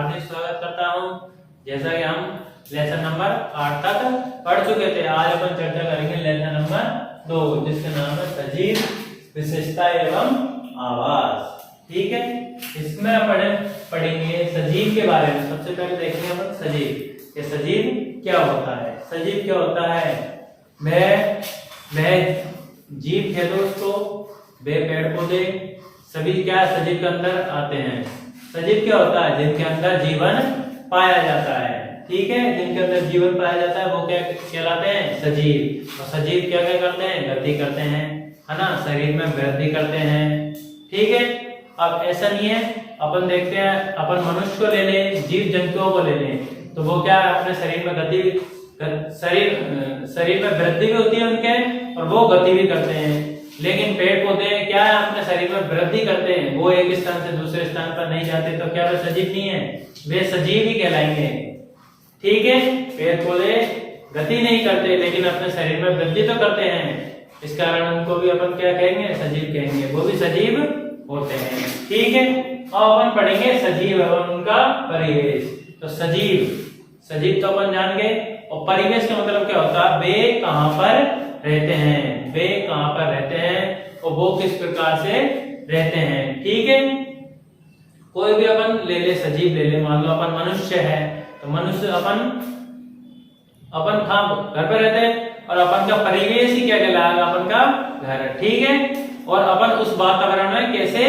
हार्दिक स्वागत करता हूं। जैसा कि हम लेसन नंबर 8 तक पढ़ चुके थे, आज अपन चर्चा करेंगे लेसन नंबर 2 जिसका नाम है सजीव, विशेषता एवं आवास। ठीक है, इसमें पढ़ेंगे सजीव के बारे में। सबसे पहले देखेंगे अपन सजीव कि सजीव क्या होता है। सजीव क्या होता है? वह जीव है दोस्तों, वे पेड़ पौधे सभी क्या सजीव के अंदर आते हैं। सजीव क्या होता है? जिनके अंदर जीवन पाया जाता है। ठीक है, जिनके अंदर जीवन पाया जाता है वो क्या कहलाते हैं? सजीव। और सजीव क्या क्या करते हैं? गति करते हैं, है ना, शरीर में वृद्धि करते हैं। ठीक है, अब ऐसा नहीं है, अपन देखते हैं, अपन मनुष्य को ले लें, जीव जंतुओं को ले लें, तो वो क्या अपने शरीर में शरीर में वृद्धि भी होती है उनके, और वो गति भी करते हैं। लेकिन पेड़ पौधे क्या है? अपने शरीर में वृद्धि करते हैं, वो एक स्थान से दूसरे स्थान पर नहीं जाते, तो क्या वे सजीव नहीं है? वे सजीव ही कहलाएंगे। ठीक है, पेड़ पौधे गति नहीं करते लेकिन अपने शरीर में वृद्धि तो करते हैं, इस कारण उनको भी अपन क्या कहेंगे? सजीव कहेंगे, वो भी सजीव होते हैं। ठीक है, अब अपन पढ़ेंगे सजीव एवं उनका परिवेश। तो सजीव तो अपन जान गए, और परिवेश का मतलब क्या होता है? वे कहां पर रहते हैं, वे कहां पर रहते हैं और वो किस प्रकार से रहते हैं। ठीक है, कोई भी अपन ले ले, सजीव ले ले, मान लो अपन मनुष्य है, तो मनुष्य अपन घर पर रहते हैं, और अपन का परिवेश ही क्या कहलाएगा? अपन का घर। ठीक है, और अपन उस वातावरण में कैसे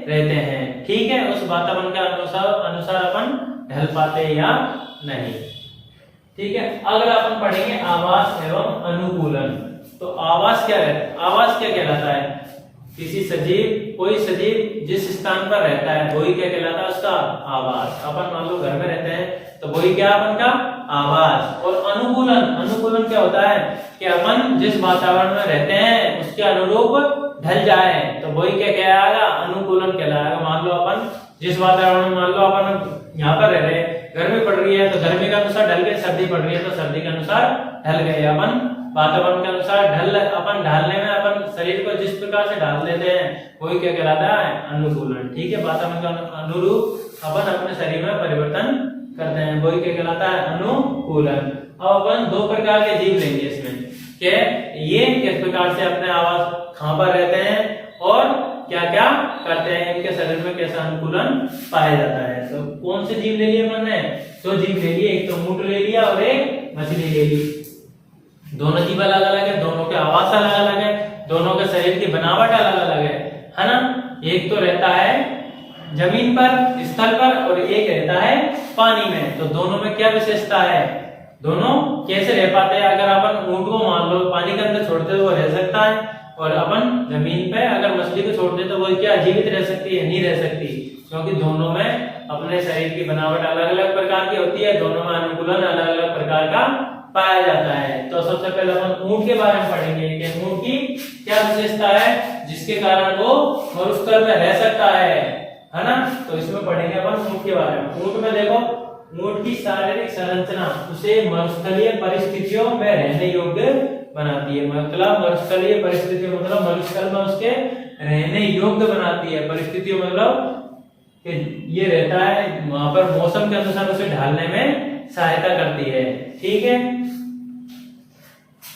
रहते हैं। ठीक है, उस वातावरण के अनुसार अपन ढल पाते या नहीं। ठीक है, अगला अपन पढ़ेंगे आवास एवं अनुकूलन। तो आवास क्या है? आवास क्या कहलाता है? कोई सजीव जिस स्थान पर रहता है वही क्या कहलाता है? उसका आवास। अपन मान लो घर में रहते हैं तो वही क्या अपन का आवास। और अनुकूलन क्या होता है? कि अपन जिस वातावरण में रहते हैं उसके अनुरूप ढल जाए तो वही क्या कहलाएगा? अनुकूलन कहलाएगा। मान लो अपन जिस वातावरण में, मान लो अपन यहाँ पर रह रहे हैं, गर्मी पड़ रही है तो गर्मी के अनुसार ढल गए, सर्दी पड़ रही है तो सर्दी के अनुसार ढल गए। अपन वातावरण के अनुसार अपन ढालने में अपन शरीर को जिस प्रकार से ढाल लेते हैं वही क्या कहलाता है? अनुकूलन। ठीक है, वातावरण के अनुरूप अपन अपने शरीर में परिवर्तन करते हैं, वही क्या कहलाता है? अनुकूलन। अब अपन दो प्रकार के जीव लेंगे इसमें, कि ये किस प्रकार से अपने आवास कहां पर रहते हैं और क्या क्या करते हैं, इनके शरीर में कैसा अनुकूलन पाया जाता है। तो कौन से जीव ले लिए अपन ने? दो जीव ले लिए, एक तो ऊंट ले लिया और एक मछली ले ली। दोनों जीव अलग अलग है, दोनों के आवास अलग अलग है, दोनों के शरीर की बनावट अलग अलग है ना। एक तो रहता है जमीन पर, स्थल पर, और एक रहता है पानी में। तो दोनों में क्या विशेषता है? दोनों कैसे रह पाते हैं? अगर अपन ऊंट को मान लो पानी के अंदर छोड़ते तो वो रह सकता है, और अपन जमीन पे अगर मछली को छोड़ दे तो वो क्या जीवित रह सकती है? नहीं रह सकती, क्योंकि दोनों में अपने शरीर की बनावट अलग अलग प्रकार की होती है, दोनों में अनुकूलन अलग अलग प्रकार का पाया जाता है। तो सबसे पहले अपन ऊंट के बारे में पढ़ेंगे कि ऊंट की क्या विशेषता है जिसके कारण वो मरुस्थल में रह सकता है ना। तो इसमें पढ़ेंगे अपन ऊंट के बारे में। ऊंट में देखो, ऊंट की शारीरिक संरचना उसे मरुस्थलीय परिस्थितियों में रहने योग्य बनाती है। मतलब मरुस्थलीय परिस्थितियों मतलब मरुस्थल में उसके रहने योग्य बनाती है। परिस्थितियों मतलब कि ये रहता है वहां पर, मौसम के अनुसार उसे ढालने में सहायता करती है। ठीक है,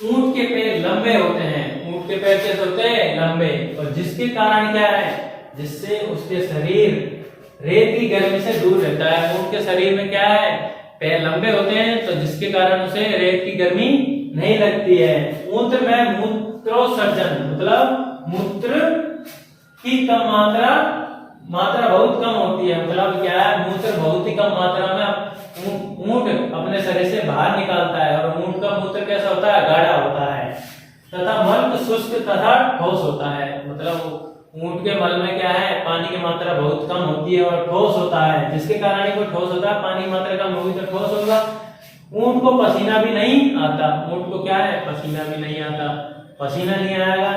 ऊंट के पैर लंबे होते हैं। ऊंट के पैर कैसे होते हैं? लंबे, और जिसके कारण क्या है? जिससे उसके शरीर रेत की गर्मी से दूर रहता है। ऊंट के शरीर में क्या है? पैर लंबे होते हैं, तो जिसके कारण उसे रेत की गर्मी नहीं लगती है। ऊंट में मूत्रोत्सर्जन मतलब मूत्र की कम मात्रा बहुत कम होती है। मतलब क्या है? मूत्र बहुत ही कम मात्रा में ऊंट अपने शरीर से बाहर निकालता है, और ऊंट का मूत्र कैसा होता है? गाढ़ा होता है, तथा मल शुष्क तथा ठोस होता है। मतलब ऊंट के मल में क्या है? पानी की मात्रा बहुत कम होती है और ठोस होता है, जिसके कारण ही वो ठोस होता है। पानी की मात्रा कम होगी तो ठोस होगा। ऊंट को पसीना भी नहीं आता। ऊंट को क्या है? पसीना भी नहीं आता। पसीना नहीं आएगा,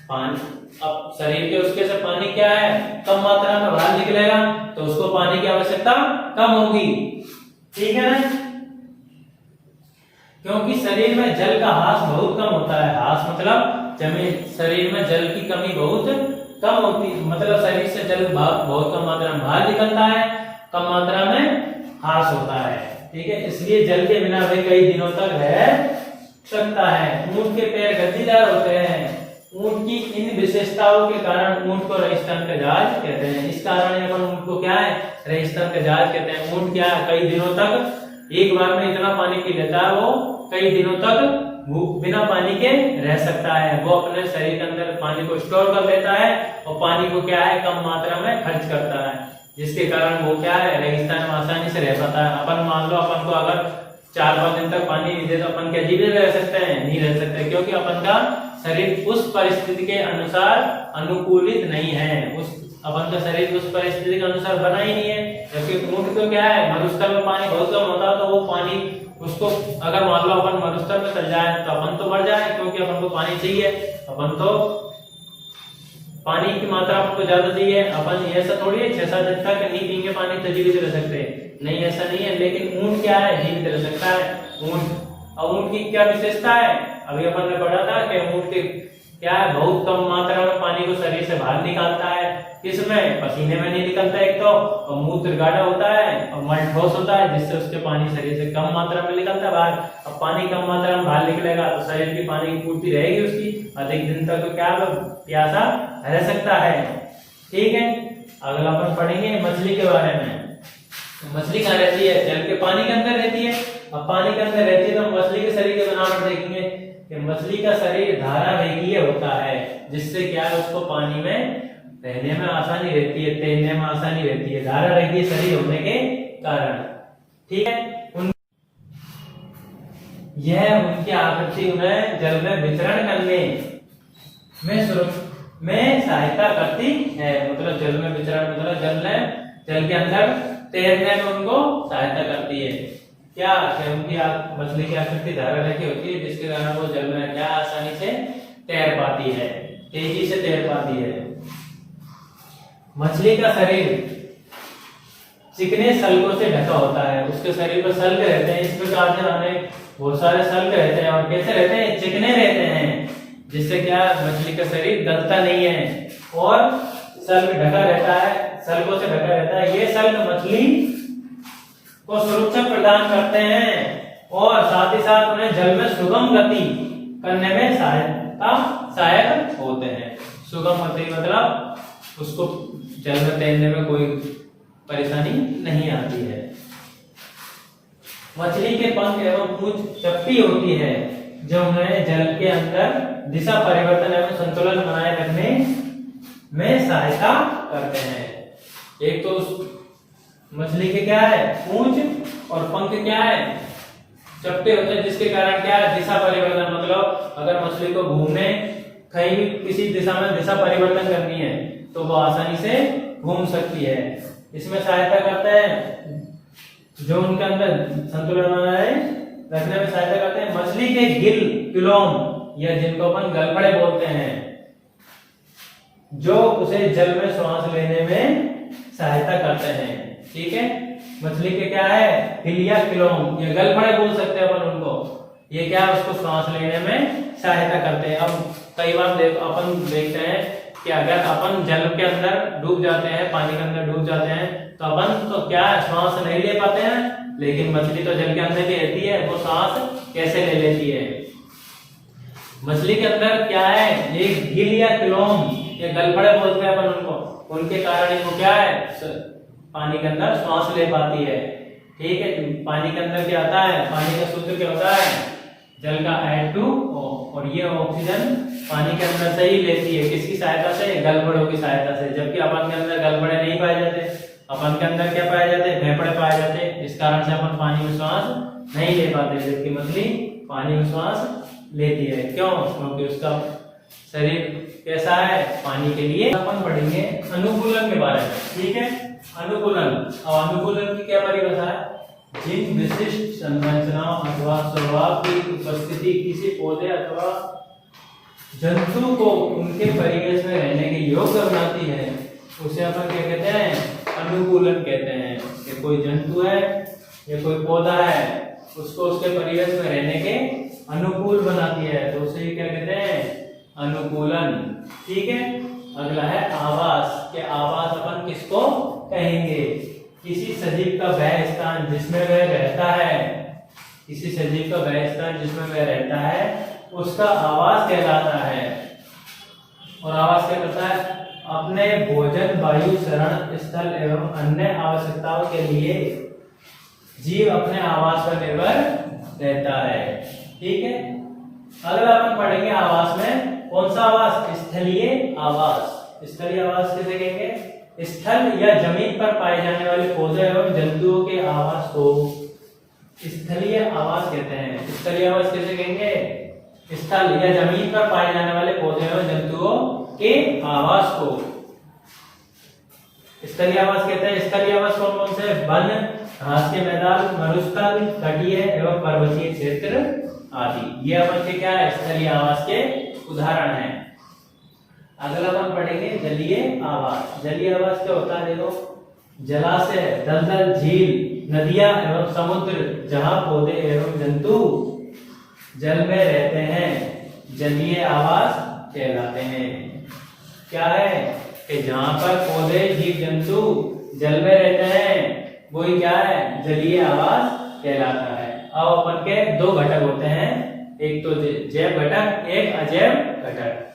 पानी अब शरीर के उसके से पानी क्या है? कम मात्रा में बाहर निकलेगा, तो उसको पानी की आवश्यकता कम होगी। ठीक है ना, क्योंकि शरीर में जल का ह्रास बहुत कम होता है। ह्रास मतलब शरीर में जल की कमी बहुत कम होती है, मतलब शरीर से जल बहुत कम मात्रा में बाहर निकलता है, कम मात्रा में हास होता है। ठीक है, इसलिए जल के बिना वे कई दिनों तक रह सकता है। ऊंट के पैर गद्दीदार होते हैं। ऊंट की इन विशेषताओं के कारण ऊंट को रेगिस्तान का जहाज कहते हैं। इस कारण अपन ऊंट को क्या है, रेगिस्तान का जहाज कहते हैं। ऊंट क्या है, कई दिनों तक एक बार में इतना पानी पी लेता है, वो कई दिनों तक बिना पानी के रह सकता है। वो अपने शरीर के अंदर पानी को स्टोर कर लेता है और पानी को क्या है, कम मात्रा में खर्च करता है, जिसके कारण वो क्या है, रेगिस्तान में आसानी से रह पाता है। अपन मान लो अपन को अगर 4-5 दिन तक पानी नहीं दे तो अपन क्या जीवित रह सकते हैं? नहीं रह सकते, क्योंकि अपन का शरीर उस परिस्थिति के अनुसार अनुकूलित नहीं है। अपन का शरीर उस परिस्थिति के अनुसार बना ही नहीं है। जबकि ऊंट को क्या है, मरुस्थल में पानी बहुत कम होता है, तो वो पानी उसको अगर मान लो अपन मरुस्थल में चल जाए तो अपन तो मर जाए, क्योंकि अपन को पानी चाहिए। अपन तो पानी की मात्रा आपको ज्यादा चाहिए। अपन ऐसा थोड़ी है 6-7 दिन तक नहीं पीएंगे पानी तो जीवित रह सकते, नहीं ऐसा नहीं है। लेकिन ऊंट क्या है, जीवित रह सकता है ऊंट। और ऊंट की क्या विशेषता है, अभी अपन ने पढ़ा था कि ऊंट के क्या है, बहुत कम मात्रा में पानी को शरीर से बाहर निकालता है। किसमें, पसीने में नहीं निकलता एक तो, और मूत्र गाढ़ा होता है और मल ठोस होता है, जिससे उसके पानी शरीर से कम मात्रा में निकलता है बाहर। अब पानी कम मात्रा में बाहर निकलेगा तो शरीर की पानी की पूर्ति रहेगी उसकी, अधिक दिन तक तो क्या प्यासा रह सकता है। ठीक है, अगला अपन पढ़ेंगे मछली के बारे में। मछली कहाँ रहती है, जल के पानी के अंदर रहती है। अब पानी के अंदर रहती है तो मछली के शरीर के बनावट देखेंगे कि मछली का शरीर धारारेखीय होता है, जिससे क्या है, उसको पानी में रहने में आसानी रहती है, तैरने में आसानी रहती है, धारारेखीय शरीर होने के कारण। ठीक है, यह उनकी आकृति उन्हें जल में विचरण करने में सहायता करती है। मतलब जल में विचरण मतलब जल के अंदर तैरने में उनको सहायता करती है। क्या उनकी मछली की आकृति धारारेखीय होती है, जिसके कारण वो जल में क्या आसानी से तैर पाती है, तेजी से तैर पाती है। मछली का शरीर चिकने सल्कों से ढका होता है। उसके शरीर पर सल्क रहते हैं, इस प्रकार से बहुत सारे सल्क रहते हैं। और कैसे रहते हैं, चिकने रहते हैं, जिससे क्या मछली का शरीर गलता नहीं है और सल्क ढका रहता है, सल्कों से ढका रहता है। ये सल्क मछली को सुरक्षा प्रदान करते हैं और साथ ही साथ उन्हें जल में सुगम गति करने में सहायक होते हैं। सुगम गति मतलब उसको जल में तैरने में कोई परेशानी नहीं आती है। मछली के पंख एवं पूंछ चपटी होती है, जो उन्हें जल के अंदर दिशा परिवर्तन एवं संतुलन बनाए रखने में सहायता करते हैं। एक तो मछली के क्या है, पूंछ और पंख क्या है, चपटे होते हैं, जिसके कारण क्या है, दिशा परिवर्तन। मतलब अगर मछली को घूमने कहीं भी किसी दिशा में दिशा परिवर्तन करनी है तो वो आसानी से घूम सकती है। इसमें सहायता करते हैं, जो उनके अंदर संतुलन बनाए रखने में सहायता करते हैं। मछली के गिल, क्लोम या जिनको अपन गलफड़े बोलते हैं, जो उसे जल में श्वास लेने में सहायता करते हैं। ठीक है, मछली के क्या है, गिल या क्लोम या गलफड़े बोल सकते हैं अपन उनको। ये क्या है, उसको श्वास लेने में सहायता करते हैं। अब कई बार अपन देखते हैं कि अगर अपन जल के अंदर डूब जाते हैं, पानी के अंदर डूब जाते हैं, तो अपन तो क्या श्वास नहीं ले पाते हैं, लेकिन मछली तो जल के अंदर ही रहती है, वो सांस कैसे ले लेती है। मछली के अंदर क्या है, एक गिल या क्लोम या गलफड़े बोलते हैं अपन उनको, उनके कारण वो क्या है, पानी के अंदर श्वास ले पाती है। ठीक है, पानी के अंदर क्या आता है, पानी का सूत्र क्या होता है, जल का H2O, और ये ऑक्सीजन पानी के अंदर से ही लेती है। किसकी सहायता से, गलफड़ों की सहायता से। जबकि अपन के अंदर गलफड़े नहीं पाए जाते, अपन के अंदर क्या पाए जाते, फेफड़े पाए जाते, इस कारण से अपन पानी में श्वास नहीं ले पाते। जबकि मछली पानी में श्वास लेती है। क्यों, क्योंकि उसका शरीर कैसा है, पानी के लिए। अपन पढ़ेंगे अनुकूलन के बारे में। ठीक है, अनुकूलन। और अनुकूलन की क्या परिभाषा है, जिन विशिष्ट संरचनाओं अथवा स्वभाव की उपस्थिति किसी पौधे अथवा जंतु को उनके परिवेश में रहने के योग्य बनाती है, उसे अपन क्या कहते हैं, अनुकूलन कहते हैं। कि कोई जंतु है या कोई पौधा है, उसको उसके परिवेश में रहने के अनुकूल बनाती है, तो उसे क्या कहते हैं, अनुकूलन। ठीक है, अगला है आवास। के आवास अपन किसको कहेंगे, किसी सजीव का वह स्थान जिसमें वह रहता है, किसी सजीव का वह स्थान जिसमें वह रहता है उसका आवास कहलाता है। और आवास क्या करता है? अपने भोजन, वायु, शरण स्थल एवं अन्य आवश्यकताओं के लिए जीव अपने आवास पर निर्भर रहता है। ठीक है, अगला अपन पढ़ेंगे आवास में कौन सा आवास? स्थलीय आवास। स्थलीय आवास किसे कहेंगे? स्थल या जमीन पर पाए जाने वाले पौधे एवं जंतुओं के आवास को स्थलीय आवास कहते हैं। स्थलीय आवास किसे कहेंगे? स्थल या जमीन पर पाए जाने वाले पौधे एवं जंतुओं के आवास को स्थलीय आवास कहते हैं। स्थलीय आवास कौन कौन से? वन, घास के मैदान, मरुस्थल, तटीय एवं पर्वतीय क्षेत्र आदि। ये अपन के क्या है? स्थलीय आवास के उदाहरण हैं। अगला अपन पढ़ेंगे जलीय आवास। जलीय आवास क्या होता है? देखो, जलाशय, दलदल, झील, नदियां एवं समुद्र जहां पौधे एवं जंतु जल में रहते हैं जलीय आवास कहलाते हैं। क्या है? कि जहां पर पौधे, जीव जंतु जल में रहते हैं वही क्या है? जलीय आवास कहलाता है। अब अपन के दो घटक होते हैं, एक तो जैव घटक, एक अजैव घटक।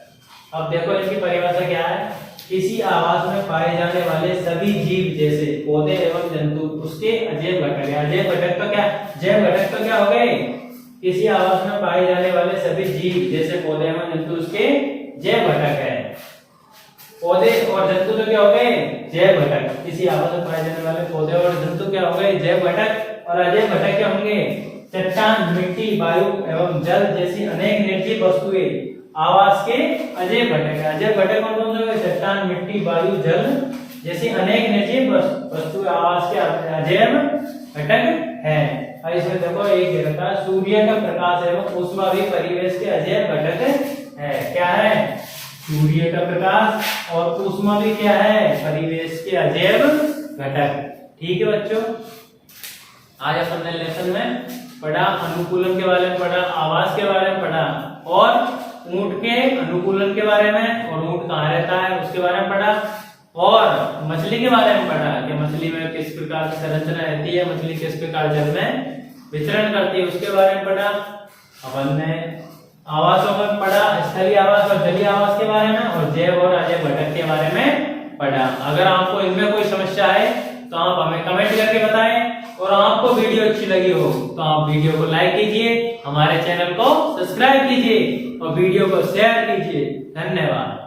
अब देखो इसकी परिभाषा क्या है? किसी आवास में पाए जाने वाले सभी जीव जैसे पौधे एवं जंतु उसके अजैव घटक है। अजैव घटक का क्या? जैव घटक का क्या हो गए? किसी आवास में पाए जाने वाले सभी जीव जैसे पौधे एवं जंतु उसके जैव घटक है। पौधे और जंतु तो क्या हो गए? जैव घटक। किसी आवास में पाए जाने वाले पौधे और जंतु क्या हो गए? जैव घटक। और अजैव घटक क्या होंगे? चट्टान, मिट्टी, वायु एवं जल जैसी अनेक निर्जीव वस्तुएं आवास के अजैव घटक है। अजैव घटक कौन कौन से? चट्टान, मिट्टी, वायु, जल जैसी अनेक निर्जीव वस्तुएं आवास के अजैव घटक है। और इसमें देखो एक रहता है सूर्य का प्रकाश एवं ऊष्मा भी परिवेश के अजैव घटक है। क्या है? सूर्य का प्रकाश और ऊष्मा भी क्या है? परिवेश के अजैव घटक। ठीक है बच्चों, आज अपन ने लेसन में पढ़ा अनुकूलन के बारे में, पढ़ा आवास के बारे में पढ़ा, और ऊंट के अनुकूलन के बारे में, और ऊंट कहाँ रहता है उसके बारे में पढ़ा, और मछली के बारे में पढ़ा कि मछली में किस प्रकार की संरचना रहती है, मछली किस प्रकार जल में विचरण करती है उसके बारे में पढ़ा। अपन ने आवासों में पढ़ा, स्थलीय आवास और जलीय आवास के बारे में, और जैव और अजैव घटक के बारे में पढ़ा। अगर आपको इनमें कोई समस्या है तो आप हमें कमेंट करके बताएं, और आपको वीडियो अच्छी लगी हो तो आप वीडियो को लाइक कीजिए, हमारे चैनल को सब्सक्राइब कीजिए और वीडियो को शेयर कीजिए। धन्यवाद।